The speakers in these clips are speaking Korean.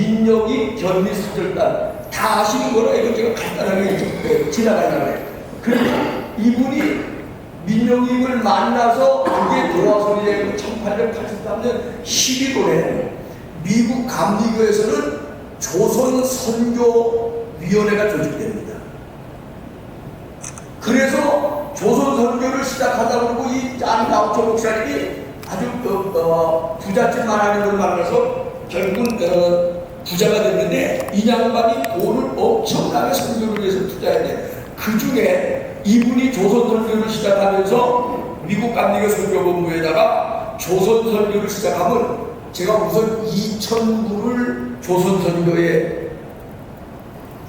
민영이 견미사절단 다 아시는 거라 이거 제가 간단하게 좀 지나가려고 해요. 그러니까 이분이 민영임을 만나서 그게 도화선이 되고 1883년 11월에 미국 감리교에서는 조선선교위원회가 조직됩니다. 그래서 조선선교를 시작하다 그러고 이 짠 가우초 목사님이 아주 부잣집만 하는 걸 만나서 결국은 부자가 됐는데 이 양반이 돈을 엄청나게 선교를 위해서 투자했는데 그 중에 이분이 조선선교를 시작하면서 미국 감리교 선교본부에다가 조선선교를 시작하면 제가 우선 2,000불을 조선선교에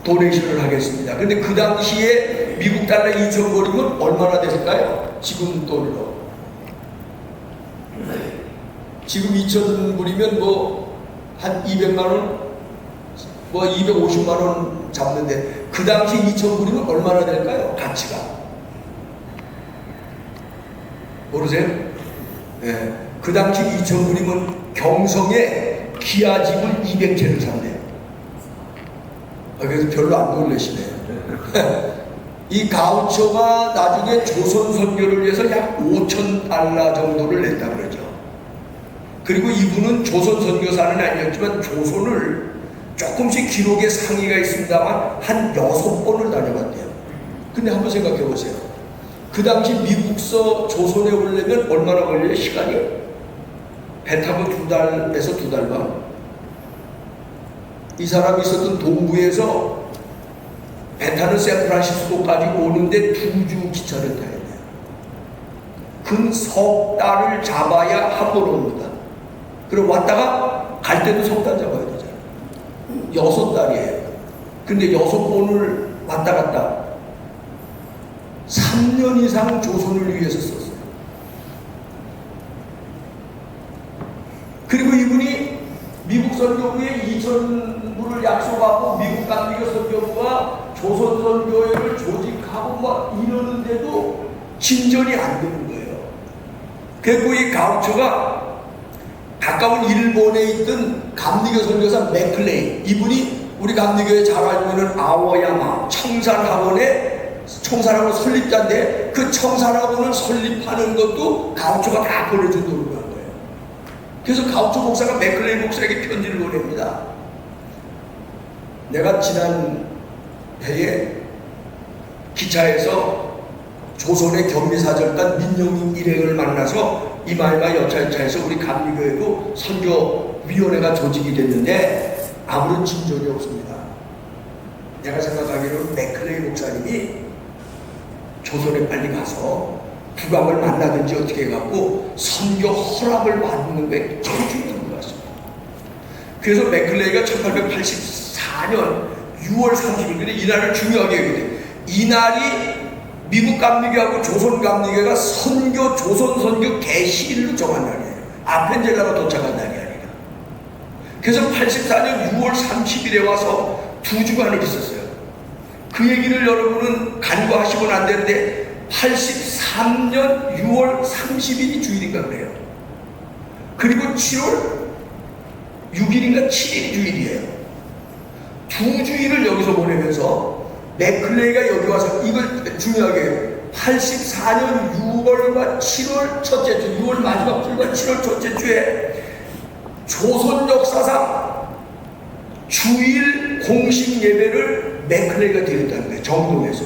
도네이션을 하겠습니다. 근데 그 당시에 미국 달러 2,000불이면 얼마나 됐을까요? 지금 돈으로. 지금 2,000불이면 뭐 한 200만원, 뭐 250만원 잡는데 그 당시 2,000불이면 얼마나 될까요? 가치가. 모르세요? 네. 그 당시 2,000불이면 경성에 기아집을 200채를 산대요. 그래서 별로 안 놀라시네요. 이 가우초가 나중에 조선 선교를 위해서 약 5,000달러 정도를 냈다 그러죠. 그리고 이분은 조선 선교사는 아니었지만 조선을 조금씩 기록에 상의가 있습니다만 한 6번을 다녀봤대요. 근데 한번 생각해 보세요. 그 당시 미국서 조선에 오려면 얼마나 걸려요? 시간이? 배 타고 2달에서 2달 반. 이 사람이 있었던 동부에서 배 타는 샌프란시스코까지 오는데 2주 기차를 타야 돼요. 근 석 달을 잡아야 한 번 옵니다. 그럼 왔다가 갈 때도 석 달 잡아야 되잖아요. 6달이에요. 근데 6번을 왔다 갔다 3년 이상 조선을 위해서 썼어요. 그리고 이분이 미국 선교부에 2,000불을 약속하고 미국 감리교 선교부가 조선 선교회를 조직하고 막 이러는데도 진전이 안 되는 거예요. 그리고 이 가우초가 가까운 일본에 있던 감리교 선교사 맥클레이, 이분이 우리 감리교에 잘 알고 있는 아오야마 청산학원의 청산학원 설립자인데 그 청산학원을 설립하는 것도 가우초가 다 보내준 돈으로 한 거예요. 그래서 가우초 목사가 맥클레이 목사에게 편지를 보냅니다. 내가 지난 해에 기차에서 조선의 견미사절단 민영임 일행을 만나서 이마이마 여차여차해서 우리 감리교회도 선교위원회가 조직이 됐는데 아무런 진전이 없습니다. 내가 생각하기로는 맥클레이 목사님이 조선에 빨리 가서 국왕을 만나든지 어떻게 해갖고 선교 허락을 받는 게 제일 중요한 것 같습니다. 그래서 맥클레이가 1884년 6월 30일, 근데 이날을 중요하게 여기요. 이날이 미국 감리교하고 조선 감리교가 선교, 조선 선교 개시일로 정한 날이에요. 아펜젤라가 도착한 날이 아니라. 그래서 84년 6월 30일에 와서 2주간을 있었어요. 그 얘기를 여러분은 간과하시면 안 되는데 83년 6월 30일이 주일인가 그래요. 그리고 7월 6일인가 7일이 주일이에요. 2주일을 여기서 보내면서 맥클레이가 여기 와서 이걸 중요하게 84년 6월과 7월 첫째 주, 6월 마지막 주와 7월 첫째 주에 조선 역사상 주일 공식 예배를 맥클레이가 드렸다는 거예요. 정동에서.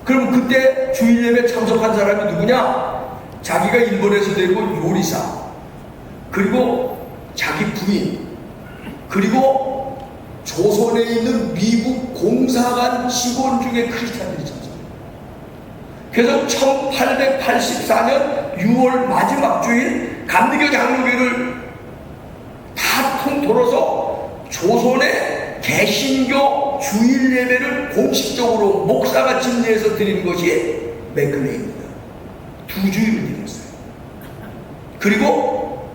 그럼 그때 주일 예배 참석한 사람이 누구냐? 자기가 일본에서 되고 요리사, 그리고 자기 부인, 그리고 조선에 있는 미국 공사관 직원 중에 크리스찬들이 참석해요. 그래서 1884년 6월 마지막 주일 감리교 장로교를 다 통틀어서 조선의 개신교 주일 예배를 공식적으로 목사가 진례해서 드린 것이 맥클레이입니다. 2주일을 드렸어요. 그리고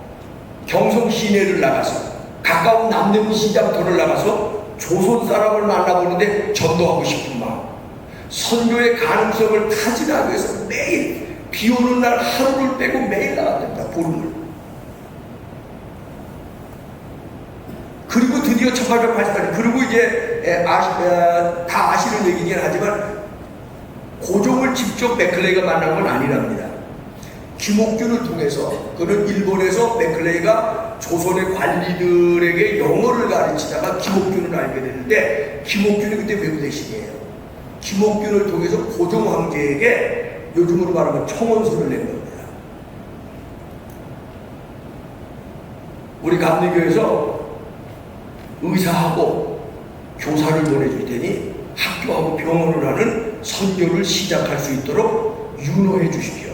경성 시내를 나가서 가까운 남대문 시장터를 나가서 조선 사람을 만나보는데 전도하고 싶은 마음, 선교의 가능성을 타진하기 위해서 매일 비 오는 날 하루를 빼고 매일 나갔답니다. 보름을. 드디어 1888년, 그리고 이제 다 아시는 얘기긴 하지만 고종을 직접 맥클레이가 만난 건 아니랍니다. 김옥균을 통해서, 그는 일본에서 맥클레이가 조선의 관리들에게 영어를 가르치다가 김옥균을 알게 되는데, 김옥균이 그때 외국 대신이에요. 김옥균을 통해서 고종 황제에게 요즘으로 말하면 청원서를 낸 겁니다. 우리 감리교에서 의사하고 교사를 보내줄 테니 학교하고 병원을 하는 선교를 시작할 수 있도록 윤호해 주십시오.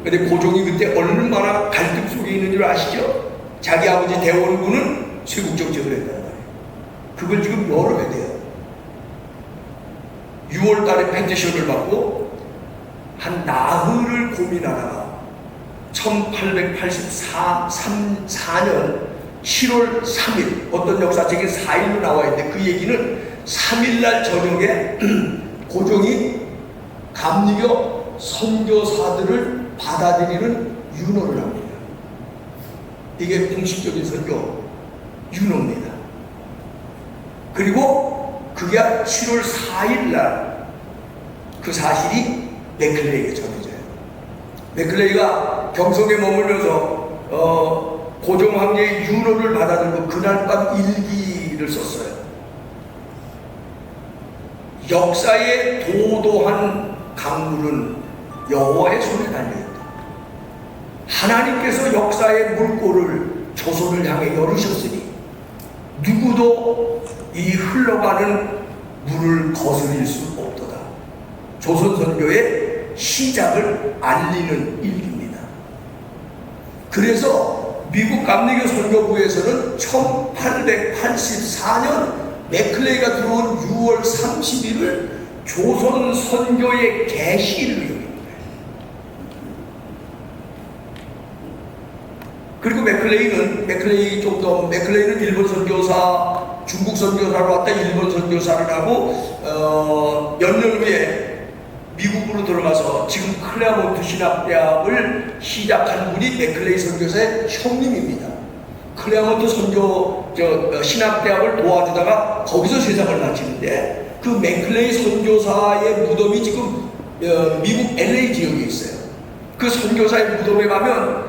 근데 고종이 그때 얼마나 갈등 속에 있는 줄 아시죠? 자기 아버지 대원군은 쇄국정책을 했단 말이에요. 그걸 지금 열어야 돼요. 6월 달에 페티션을 받고 한 나흘을 고민하다가 1884년 7월 3일, 어떤 역사책에 4일로 나와 있는데 그 얘기는 3일날 저녁에 고종이 감리교 선교사들을 받아들이는 윤호를 합니다. 이게 공식적인 선교 윤호입니다. 그리고 그게 7월 4일날 그 사실이 맥클레이에게 전해져요. 맥클레이가 경성에 머물면서 고종 황제의 윤호를 받아들고 그날 밤 일기를 썼어요. 역사의 도도한 강물은 여호와의 손에 달려있다. 하나님께서 역사의 물꼬를 조선을 향해 열으셨으니 누구도 이 흘러가는 물을 거스릴 수 없도다. 조선 선교의 시작을 알리는 일기입니다. 그래서 미국 감리교 선교부에서는 1884년 맥클레이가 들어온 6월 30일을 조선 선교의 개시일로 여깁니다. 그리고 맥클레이는 일본 선교사, 중국 선교사로 왔다 일본 선교사를 하고 몇 년 후에 미국으로 들어가서 지금 클레어몬트 신학대학을 시작한 분이 맥클레이 선교사의 형님입니다. 클레어몬트 신학대학을 도와주다가 거기서 세상을 마치는데 그 맥클레이 선교사의 무덤이 지금 미국 LA 지역에 있어요. 그 선교사의 무덤에 가면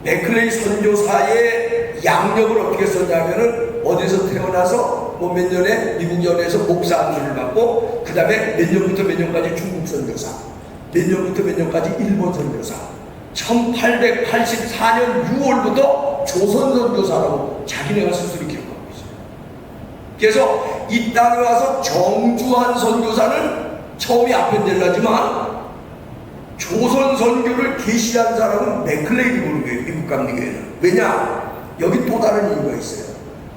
맥클레이 선교사의 양력을 어떻게 썼냐면은 어디서 태어나서 뭐 몇 년에 미국 연에서 목사 안수를 받고 그 다음에 몇 년부터 몇 년까지 중국 선교사, 몇 년부터 몇 년까지 일본 선교사, 1884년 6월부터 조선 선교사라고 자기네가 스스로 기록하고 있어요. 그래서 이 땅에 와서 정주한 선교사는 처음이 아펜델라지만 조선 선교를 계시한 사람은 맥클레이를 보는 거예요. 미국 감리교회는. 왜냐? 여기 또 다른 이유가 있어요.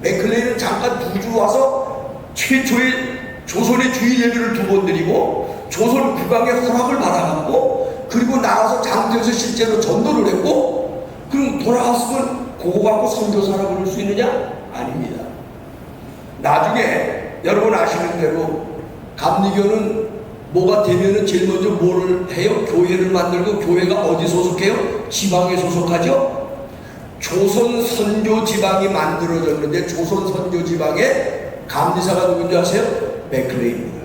맥클레이는 잠깐 두주 와서 최초의 조선의 주일 예배를 2번 드리고 조선 국왕의 허락을 받아갖고 그리고 나와서 장터에서 실제로 전도를 했고 그럼 돌아왔으면 그거 갖고 선교사라고 부를 수 있느냐? 아닙니다. 나중에 여러분 아시는 대로 감리교는 뭐가 되면은 제일 먼저 뭘 해요? 교회를 만들고 교회가 어디 소속해요? 지방에 소속하죠? 조선 선교 지방이 만들어졌는데 조선 선교 지방의 감리사가 누군지 아세요? 맥클레이입니다.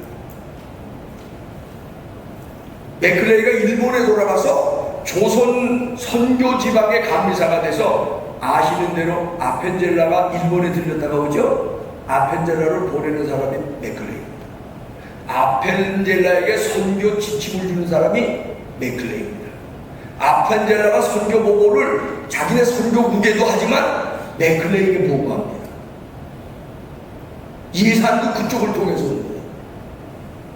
맥클레이가 일본에 돌아가서 조선 선교 지방의 감리사가 돼서 아시는 대로 아펜젤라가 일본에 들렸다가 오죠? 아펜젤라를 보내는 사람이 맥클레이입니다. 아펜젤라에게 선교 지침을 주는 사람이 맥클레이입니다. 아펜젤라가 선교 보고를 자기네 선교 무게도 하지만 맥클레이에게 보고합니다. 예산도 그쪽을 통해서 옵니다.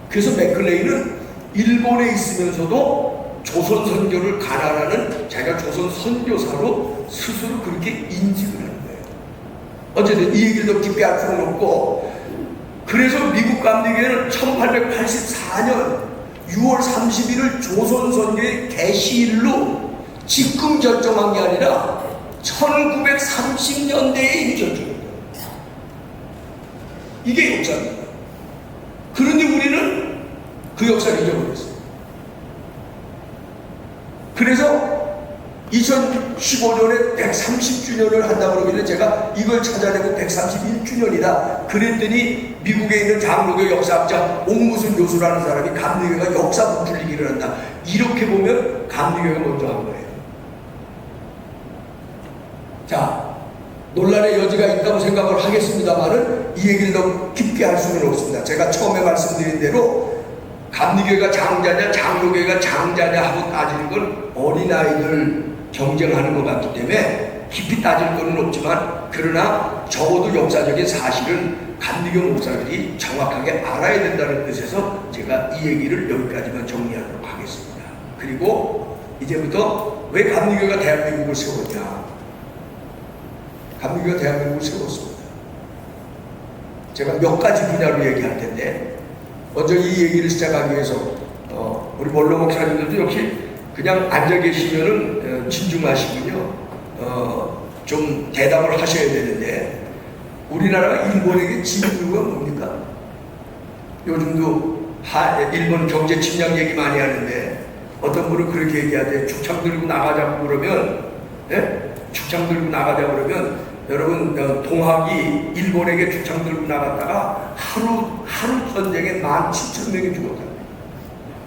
그래서 맥클레이는 일본에 있으면서도 조선 선교를 가난하는 자기가 조선 선교사로 스스로 그렇게 인식을 하는 거예요. 어쨌든 이 얘기를 더 깊게 할 수는 없고, 그래서 미국 감리교회는 1884년 6월 30일을 조선 선교의 개시일로 지금 결정한 게 아니라 1930년대에 이미 결정입니다. 이게 역사입니다. 그런데 우리는 그 역사를 잊어버렸어요. 그래서 2015년에 130주년을 한다고 그러길래 제가 이걸 찾아내고 131주년이다. 그랬더니 미국에 있는 장로교 역사학자 옥무슨 교수라는 사람이 감리교가 역사 부풀리기를 한다. 이렇게 보면 감리교가 먼저 한 거예요. 자, 논란의 여지가 있다고 생각을 하겠습니다만은 이 얘기를 너무 깊게 할 수는 없습니다. 제가 처음에 말씀드린 대로 감리교회가 장자냐 장로교회가 장자냐 하고 따지는 건 어린아이들 경쟁하는 것 같기 때문에 깊이 따질 거는 없지만, 그러나 적어도 역사적인 사실은 감리교 목사들이 정확하게 알아야 된다는 뜻에서 제가 이 얘기를 여기까지만 정리하도록 하겠습니다. 그리고 이제부터 왜 감리교가 대한민국을 세웠냐. 감리교가 대한민국을 세웠습니다. 제가 몇 가지 분야로 얘기할 텐데, 먼저 이 얘기를 시작하기 위해서 우리 본로 목사님들도 역시 그냥 앉아 계시면은 진중하시군요. 좀 대답을 하셔야 되는데, 우리나라가 일본에게 진 이유가 뭡니까? 요즘도 일본 경제 침략 얘기 많이 하는데 어떤 분은 그렇게 얘기하대. 축창 들고 나가자고 그러면, 예? 축창 들고 나가자고 그러면 여러분, 동학이 일본에게 축창 들고 나갔다가 하루 전쟁에 17,000명이 죽었다.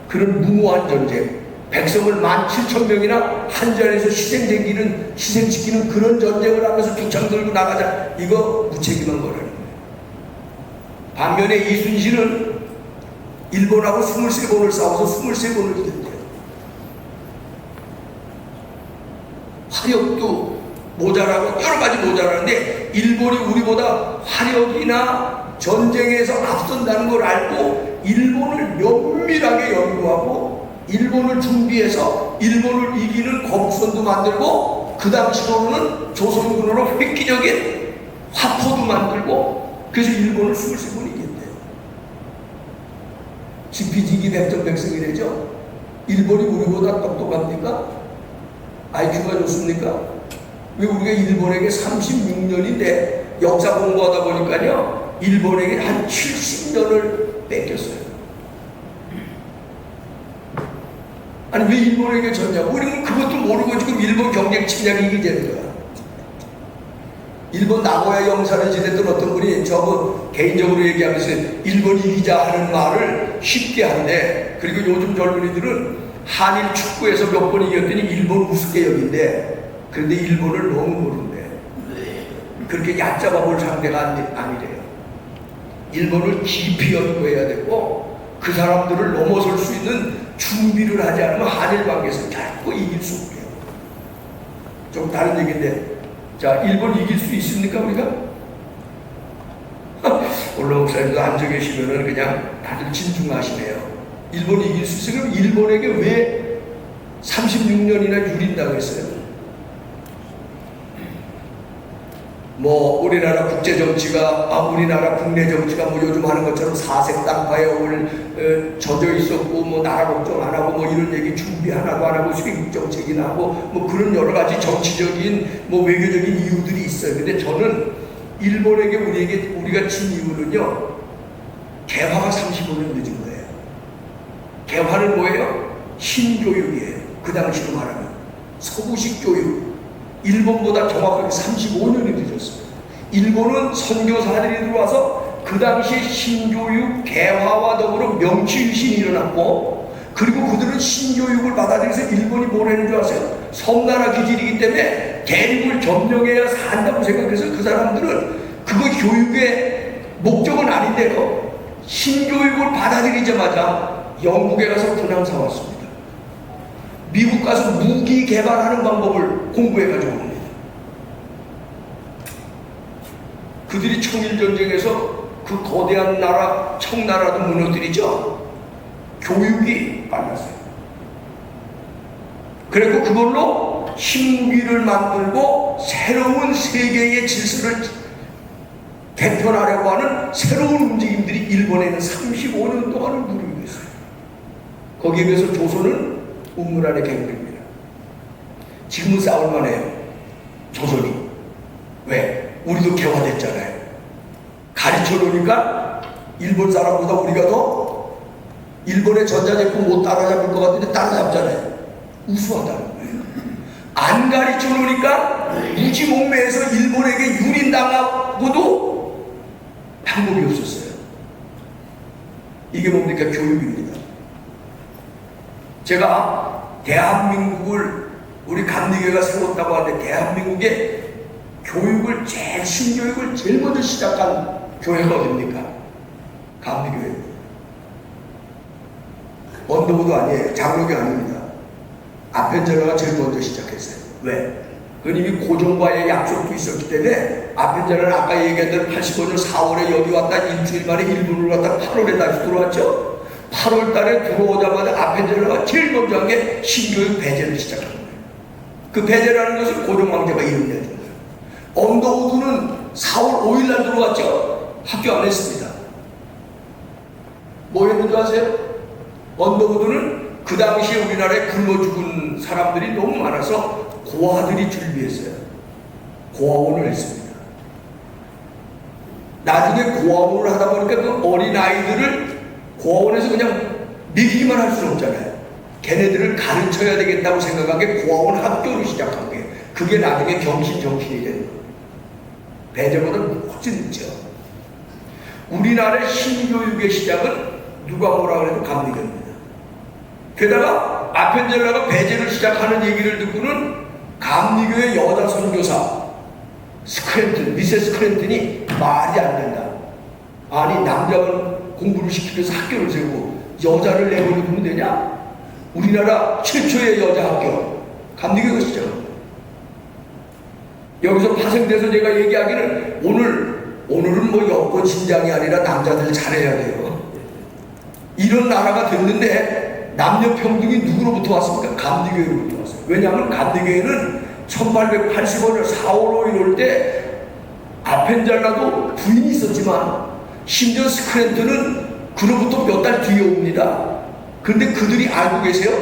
그런 무모한 전쟁, 백성을 17,000명이나 한 자리에서 희생시키는 그런 전쟁을 하면서 축창 들고 나가자, 이거 무책임한 거라는 거예요. 반면에 이순신은 일본하고 23번을 싸워서 23번을 이겼대요. 화력도 모자라고 여러 가지 모자라는데, 일본이 우리보다 화력이나 전쟁에서 앞선다는 걸 알고 일본을 면밀하게 연구하고 일본을 준비해서 일본을 이기는 거북선도 만들고, 그 당시로는 조선군으로 획기적인 화포도 만들고, 그래서 일본을 23번 이겼대요. 지피지기 백전백승이래죠. 일본이 우리보다 똑똑합니까? IQ가 좋습니까? 왜 우리가 일본에게 36년인데 역사 공부하다 보니까요, 일본에게 한 70년을 뺏겼어요. 아니, 왜 일본에게 졌냐고. 우리는 그것도 모르고 지금 일본 경쟁 침략이 이기는 거야. 일본 나고야 영사를 지냈던 어떤 분이 저거 개인적으로 얘기하면서 일본이 이기자 하는 말을 쉽게 한대. 그리고 요즘 젊은이들은 한일 축구에서 몇 번 이겼더니 일본 우습게 여긴데, 그런데 일본을 너무 모른대. 그렇게 얕잡아 볼 상대가 아니래요. 일본을 깊이 연구해야 되고, 그 사람들을 넘어설 수 있는 준비를 하지 않으면 한일 관계에서 결코 이길 수 없어요. 좀 다른 얘기인데, 자, 일본 이길 수 있습니까, 우리가? 올라 목사님도 앉아 계시면은 그냥 다들 진중하시네요. 일본 이길 수 있어요? 그럼 일본에게 왜 36년이나 유린다고 했어요? 뭐 우리나라 국제 정치가, 우리나라 국내 정치가 뭐 요즘 하는 것처럼 사색 당파에 젖어 있었고, 뭐 나라 걱정 안 하고, 뭐 이런 얘기 준비 하나도 안 하고 수익 정책이나 하고, 뭐 그런 여러 가지 정치적인 뭐 외교적인 이유들이 있어요. 근데 저는 일본에게 우리가 진 이유는요, 개화가 35년 늦은 거예요. 개화는 뭐예요? 신교육이에요. 그 당시로 말하면 서구식 교육. 일본보다 정확하게 35년이 늦었습니다. 일본은 선교사들이 들어와서 그 당시에 신교육 개화와 더불어 명치유신이 일어났고, 그리고 그들은 신교육을 받아들여서 일본이 뭘 했는 줄 아세요? 섬나라 기질이기 때문에 대륙을 점령해야 산다고 생각해서 그 사람들은 그거 교육의 목적은 아닌데요, 신교육을 받아들이자마자 영국에 가서 군함 사왔습니다. 미국 가서 무기 개발하는 방법을 공부해가지고 옵니다. 그들이 청일전쟁에서 그 거대한 나라, 청나라도 무너뜨리죠. 교육이 빨랐어요. 그리고 그걸로 신무기를 만들고 새로운 세계의 질서를 개편하려고 하는 새로운 움직임들이 일본에는 35년 동안을 누리고 있어요. 거기에 비해서 조선은 우물 안의 개구리입니다. 지금은 싸울만해요, 조선이. 왜? 우리도 개화됐잖아요. 가르쳐 놓으니까 일본 사람보다 우리가 더 일본의 전자제품 못 따라잡을 것 같은데 따라잡잖아요. 우수하다는 거예요. 안 가르쳐 놓으니까 무지몽매해서 일본에게 유린당하고도 방법이 없었어요. 이게 뭡니까? 교육입니다. 제가 대한민국을 우리 감리교회가 세웠다고 하는데 대한민국의 교육을 신교육을 제일 먼저 시작한 교회가 어딥니까? 감리교회입니다. 언더우드 아니에요. 장로교 아닙니다. 아펜젤러가 제일 먼저 시작했어요. 왜? 그건 이미 고종과의 약속도 있었기 때문에 아펜젤러는 아까 얘기한 대로 85년 4월에 여기 왔다 일주일 만에 일본으로 갔다 8월에 다시 들어왔죠. 8월 달에 들어오자마자 아펜젤러가 제일 먼저 한 게 신교육 배제를 시작한 거예요. 그 배제라는 것을 고종왕제가 이름 내준 거예요. 언더우드는 4월 5일 날 들어왔죠. 학교 안 했습니다. 뭐 했는지 아세요? 언더우드는 그 당시에 우리나라에 굶어 죽은 사람들이 너무 많아서 고아들이 준비했어요. 고아원을 했습니다. 나중에 고아원을 하다 보니까 그 어린 아이들을 고아원에서 그냥 먹이기만 할 수는 없잖아요. 걔네들을 가르쳐야 되겠다고 생각한 게 고아원 학교를 시작한 거예요. 그게 나중에 정신이 되는 거예요. 배제보다 훨씬 늦죠. 우리나라의 신교육의 시작은 누가 뭐라 그래도 감리교입니다. 게다가 아펜젤러가 배제를 시작하는 얘기를 듣고는 감리교의 여자 선교사 미세스 스크랜튼이 말이 안 된다. 아니 남자는 공부를 시키기 위해서 학교를 세우고 여자를 내버려두면 되냐? 우리나라 최초의 여자 학교 감리교가 시작합니다. 여기서 파생돼서 제가 얘기하기는 오늘은 뭐 여권 신장이 아니라 남자들 잘해야 돼요. 이런 나라가 됐는데 남녀 평등이 누구로부터 왔습니까? 감리교회로부터 왔어요. 왜냐하면 감리교회는 1885년 4월 5일 올 때 아펜젤라도 부인이 있었지만 심지어 스크랜턴은 그로부터 몇 달 뒤에 옵니다. 그런데 그들이 알고 계세요?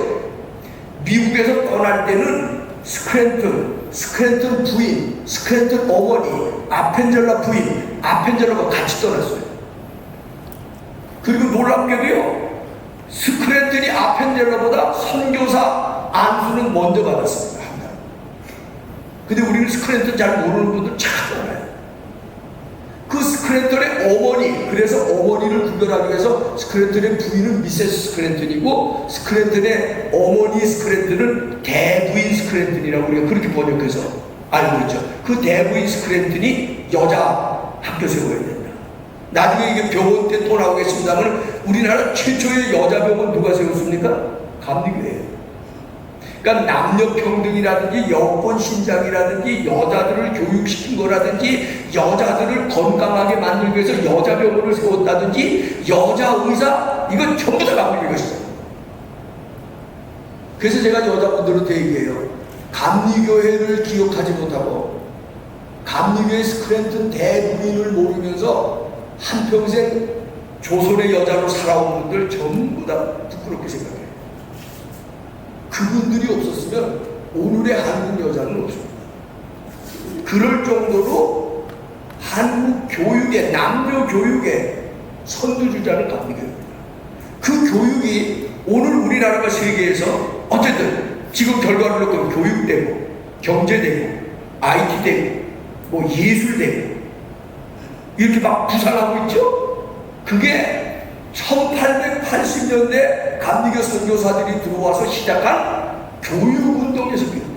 미국에서 떠날 때는 스크랜턴 부인, 스크랜턴 어머니, 아펜젤라 부인, 아펜젤라가 같이 떠났어요. 그리고 놀랍게도요, 스크랜턴이 아펜젤라보다 선교사 안수는 먼저 받았습니다. 한 달. 근데 우리는 스크랜턴 잘 모르는 분들 참 많아요. 그 스크랜턴의 어머니, 그래서 어머니를 구별하기 위해서 스크랜턴의 부인은 미세스 스크랜턴이고 스크랜턴의 어머니 스크랜턴은 대부인 스크랜턴이라고 우리가 그렇게 번역해서 알고 있죠. 그 대부인 스크랜턴이 여자 학교 세워야 된다. 나중에 이게 병원 때 또 나오겠습니다만 우리나라 최초의 여자 병원 누가 세웠습니까? 감리교회예요. 그러니까 남녀평등이라든지 여권 신장이라든지 여자들을 교육시킨 거라든지 여자들을 건강하게 만들기 위해서 여자 병원을 세웠다든지 여자 의사 이건 전부 다 감리교회가 시작합니다. 그래서 제가 여자분들한테 얘기해요. 감리교회를 기억하지 못하고 감리교회 스크랜턴 대부인을 모르면서 한평생 조선의 여자로 살아온 분들 전부 다 부끄럽게 생각해요. 그분들이 없었으면 오늘의 한국 여자는 없습니다. 그럴 정도로 한국 교육의 남녀 교육의 선두주자는 감리교회입니다. 그 교육이 오늘 우리나라가 세계에서 어쨌든 지금 결과를 놓고 교육되고 경제되고 IT되고 뭐 예술되고 이렇게 막 부상하고 있죠. 그게 1880년대 감리교 선교사들이 들어와서 시작한 교육운동에서 비롯돼요.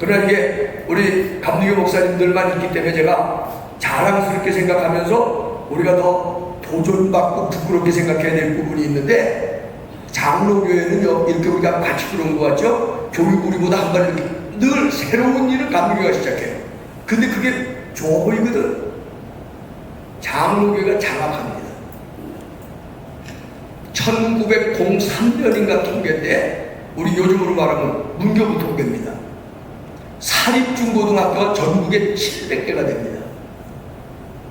그러나 이게 우리 감리교 목사님들만 있기 때문에 제가 자랑스럽게 생각하면서 우리가 더 도전받고 부끄럽게 생각해야 될 부분이 있는데 장로교회는요 이렇게 우리가 같이 그런 것 같죠. 교육 우리보다 한 발 늘 새로운 일을 감리교가 시작해요. 근데 그게 좋아 보이거든. 장로교회가 장악합니다. 1903년인가 통계 때 우리 요즘으로 말하면 문교부 통계입니다. 사립중고등학교가 전국에 700개가 됩니다.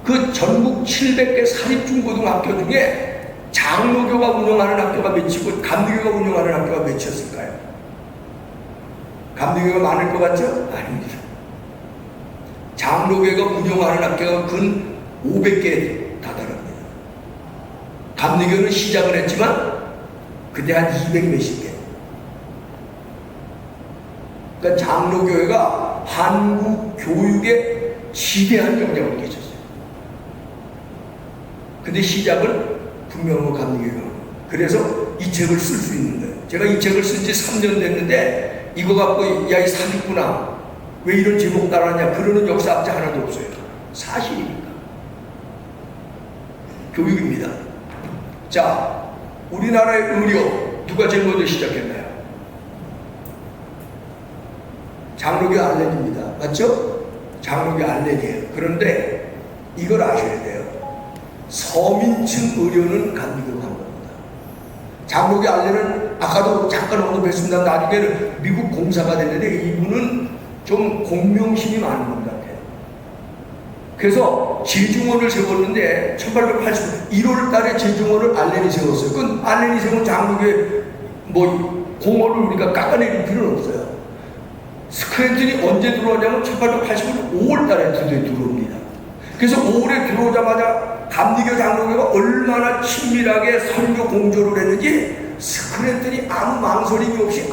그 전국 700개 사립중고등학교 중에 장로교가 운영하는 학교가 몇이고 감리교가 운영하는 학교가 몇이었을까요? 감리교가 많을 것 같죠? 아닙니다. 장로교가 운영하는 학교가 근 500개에 다다릅니다. 감리교는 시작을 했지만 그때 한 200 몇십 개. 그러니까 장로교회가 한국 교육에 지대한 영향을 끼쳤어요. 근데 시작은 분명히 감리교회가. 그래서 이 책을 쓸 수 있는 거예요. 제가 이 책을 쓴 지 3년 됐는데 이거 갖고 야 이 사기꾼아 왜 이런 제목 따라하냐 그러는 역사학자 하나도 없어요. 사실입니다. 교육입니다. 자, 우리나라의 의료 누가 제일 먼저 시작했나요? 장로교 알렌입니다. 맞죠? 장로교 알렌이에요. 그런데 이걸 아셔야 돼요. 서민층 의료는 감리교가 한 겁니다. 장로교 알렌은 아까도 잠깐 언급했습니다. 나중에는 미국 공사가 됐는데 이분은 좀 공명심이 많은 분 같아요. 그래서 제중원을 세웠는데 1880년 1월 달에 제중원을 알렌이 세웠어요. 그건 알렌이 세운 장로교의 뭐 공헌을 우리가 깎아내릴 필요는 없어요. 스크랜턴이 언제 들어오냐면 1880년 5월 달에 드디어 들어옵니다. 그래서 5월에 들어오자마자 감리교 장로교가 얼마나 친밀하게 선교 공조를 했는지 스크랜턴이 아무 망설임이 없이